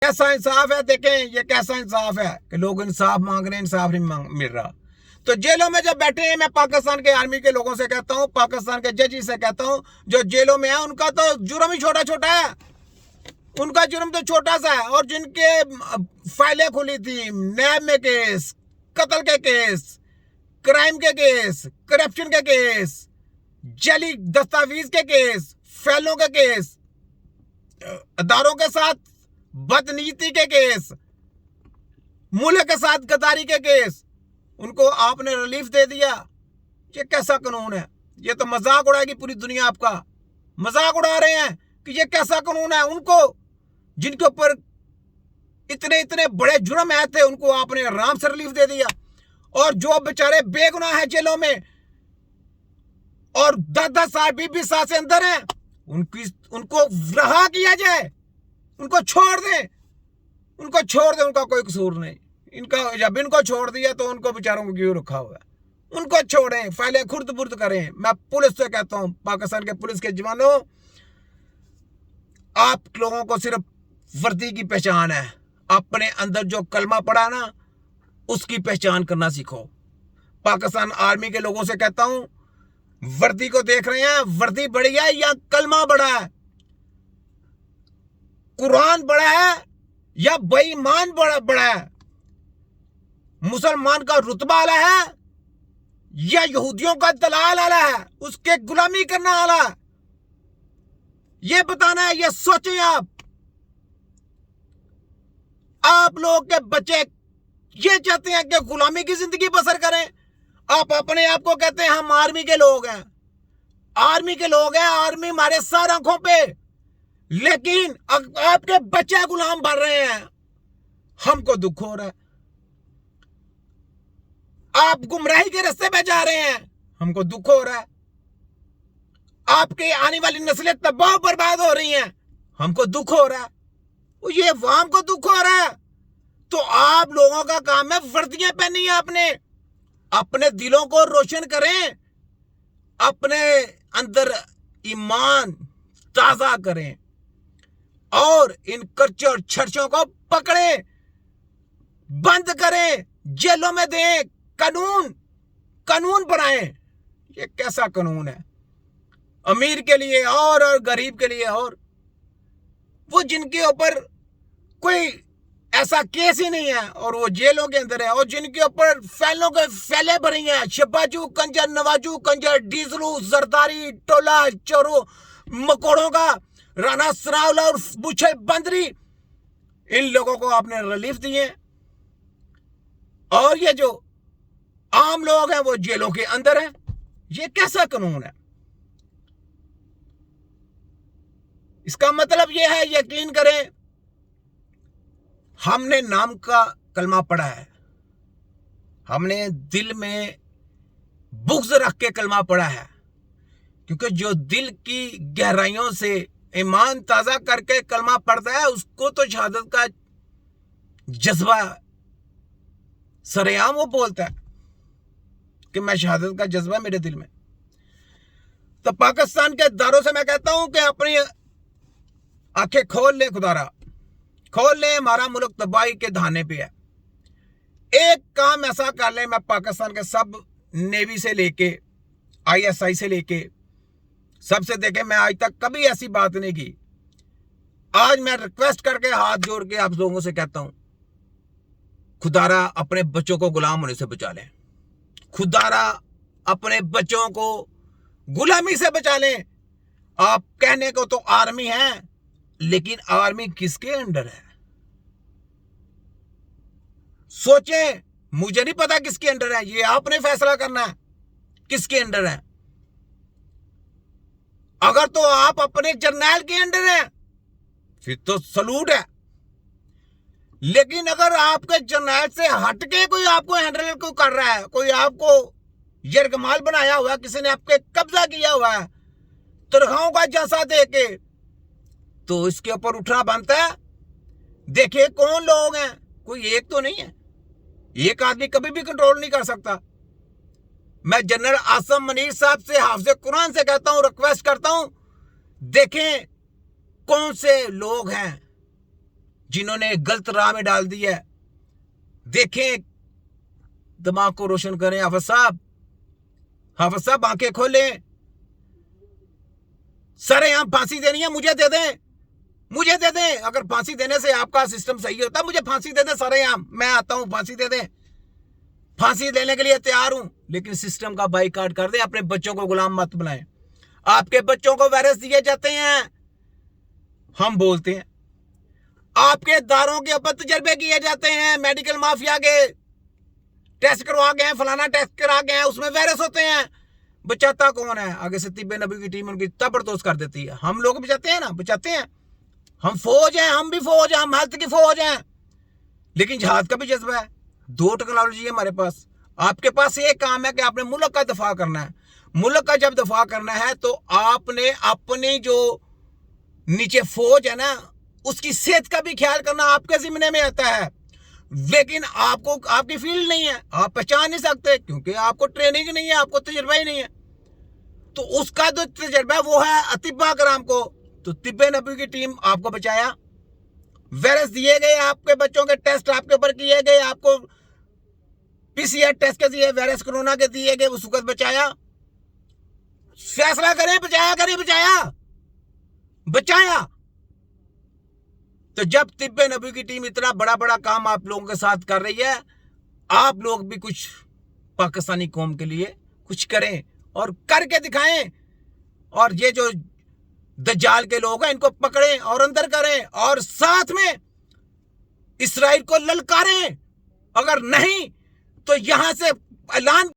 कैसा इंसाफ है? देखें ये कैसा इंसाफ है कि लोग इंसाफ मांग रहे हैं, इंसाफ नहीं मिल रहा। तो जेलों में जब बैठे हैं, मैं पाकिस्तान के आर्मी के लोगों से कहता हूं, पाकिस्तान के जज से कहता हूं, जो जेलों में है उनका तो जुर्म ही छोटा छोटा है, उनका जुर्म तो छोटा सा है। और जिनके फाइलें खुली थी, नैब में केस, कत्ल के केस, क्राइम के केस, करप्शन के केस, जाली दस्तावेज के केस, फैलों के केस, अदारों के साथ बदनीति के केस, मुल्क के साथ गद्दारी के केस, उनको आपने रिलीफ दे दिया। ये कैसा कानून है? ये तो मजाक उड़ाएगी पूरी दुनिया, आपका मजाक उड़ा रहे हैं कि ये कैसा कानून है। उनको जिनके ऊपर इतने इतने बड़े जुर्म आए थे, उनको आपने आराम से रिलीफ दे दिया। और जो बेचारे बेगुनाह हैं जेलों में और 10-10 साल 20-20 साल से अंदर हैं, उनको रहा किया जाए, उनको छोड़ दें, उनको छोड़ दें, उनका कोई कसूर नहीं। इनका जब इनको छोड़ दिया तो उनको बेचारों को क्यों रखा हुआ है? उनको छोड़ें, फाइलें खुर्द बुर्द करें। मैं पुलिस से कहता हूं, पाकिस्तान के पुलिस के जवानों, आप लोगों को सिर्फ वर्दी की पहचान है, अपने अंदर जो कलमा पड़ा ना, उसकी पहचान करना सीखो। पाकिस्तान आर्मी के लोगों से कहता हूं, वर्दी को देख रहे हैं, वर्दी बड़ी है या कलमा बड़ा है? कुरान बड़ा है या बेईमान बड़ा है? मुसलमान का रुतबा आला है या यहूदियों का दलाल आला है, उसके गुलामी करने वाला? ये बताना है, ये सोचें आप लोग के बच्चे ये चाहते हैं कि गुलामी की जिंदगी बसर करें। आप अपने आप को कहते हैं हम आर्मी के लोग हैं, आर्मी के लोग हैं, आर्मी हमारे सर आंखों पे, लेकिन आपके बच्चे गुलाम बन रहे हैं। हमको दुख हो रहा है। आप गुमराही के रास्ते पे जा रहे हैं, हमको दुख हो रहा है। आपके आने वाली नस्लें तबाह बर्बाद हो रही हैं, हमको दुख हो रहा है। ये अवाम को दुख हो रहा है। तो आप लोगों का काम है वर्दियां पहनी है, अपने दिलों को रोशन करें, अपने अंदर ईमान ताजा करें और इन कच्चर छर्चों को पकड़ें, बंद करें, जेलों में दें, कानून बनाएं। ये कैसा कानून है? अमीर के लिए और गरीब के लिए और। वो जिनके ऊपर कोई ऐसा केस ही नहीं है और वो जेलों के अंदर है, और जिनके ऊपर फैलों के फैले भरी हैं, शबाजू कंजर, नवाजू कंजर, डीजलू, जरदारी, टोला चोरो, मकोड़ों का राना सरावला और बुछे बंदरी, इन लोगों को आपने रिलीफ दिए। और ये जो आम लोग हैं वो जेलों के अंदर हैं। ये कैसा कानून है? इसका मतलब यह है, यकीन करें, हमने नाम का कलमा पढ़ा है, हमने दिल में बुग़्ज़ रख के कलमा पढ़ा है, क्योंकि जो दिल की गहराइयों से ईमान ताज़ा करके कलमा पढ़ता है, उसको तो शहादत का जज्बा सरेआम वो बोलता है कि मैं शहादत का जज्बा मेरे दिल में। तो पाकिस्तान के दारों से मैं कहता हूं कि अपनी आंखें खोल ले, खुदारा खोल ले, हमारा मुल्क तबाही के धाने पे है। एक काम ऐसा कर ले, मैं पाकिस्तान के सब नेवी से लेके ISI से लेके सबसे देखे, मैं आज तक कभी ऐसी बात नहीं की। आज मैं रिक्वेस्ट करके हाथ जोड़ के आप लोगों से कहता हूं, खुदारा अपने बच्चों को गुलाम होने से बचा लें, खुदारा अपने बच्चों को गुलामी से बचा लें। आप कहने को तो आर्मी है, लेकिन आर्मी किसके अंडर है? सोचें, मुझे नहीं पता किसके अंडर है, ये आपने फैसला करना है किसके अंडर है। अगर तो आप अपने जर्नैल के अंडर हैं फिर तो सलूट है, लेकिन अगर आपके जर्नैल से हटके कोई आपको हैंडल को कर रहा है, कोई आपको यरगमाल बनाया हुआ है, किसी ने आपके कब्जा किया हुआ है तनख्वाहों का जैसा देके, तो इसके ऊपर उठना बनता है। देखिए कौन लोग हैं, कोई एक तो नहीं है, एक आदमी कभी भी कंट्रोल नहीं कर सकता। मैं जनरल आसम मनीर साहब से, हाफिज़ कुरान से कहता हूं, रिक्वेस्ट करता हूं, देखें कौन से लोग हैं जिन्होंने गलत राह में डाल दी है। देखें, दिमाग को रोशन करें। हाफिज साहब आंखें खोलें। सरेआम फांसी देनी है, मुझे दे दें। अगर फांसी देने से आपका सिस्टम सही होता, मुझे फांसी दे दें सरेआम, मैं आता हूं, फांसी दे दें। फांसी देने के लिए तैयार हूं, लेकिन सिस्टम का बाइकआउट कर दें। अपने बच्चों को गुलाम मत बनाएं। आपके बच्चों को वायरस दिए जाते हैं, हम बोलते हैं। आपके दारों के ऊपर तजर्बे किए जाते हैं, मेडिकल माफिया के टेस्ट करवा गए हैं, फलाना टेस्ट करा गए हैं, उसमें वायरस होते हैं। बचाता कौन है? आगे से तिब्बे नबी की टीम उनकी तबरदोस कर देती है। हम लोग बचाते हैं ना, बचाते हैं। हम फौज हैं, हम भी फौज हैं, हम हेल्थ की फौज हैं, लेकिन जहाज का भी जज्बा है। 2 टेक्नोलॉजी है हमारे पास। आपके पास एक काम है कि आपने मुल्क का दफा करना है। मुल्क का जब दफा करना है तो आपने अपनी जो नीचे फौज है ना, उसकी सेहत का भी ख्याल करना आपके जिम्मे में आता है। लेकिन आपको, आपकी फील्ड नहीं है, आप पहचान नहीं सकते, क्योंकि आपको ट्रेनिंग नहीं है, आपको तजर्बा ही नहीं है। तो उसका जो तजर्बा है वो है अतिब्बा कराम को। तो तिब्बे नबी की टीम आपको बचाया, वायरस दिए गए, आपके बच्चों के टेस्ट आपके ऊपर किए गए, आपको पीसीआर टेस्ट के दिए, वायरस कोरोना के दिए गए, उस वक्त बचाया। फैसला करें, बचाया। तो जब तिब्बे नबी की टीम इतना बड़ा काम आप लोगों के साथ कर रही है, आप लोग भी कुछ पाकिस्तानी कौम के लिए कुछ करें और करके दिखाएं। और ये जो दज्जाल के लोग हैं, इनको पकड़ें और अंदर करें, और साथ में इस्राइल को ललकारें। अगर नहीं तो यहां से ऐलान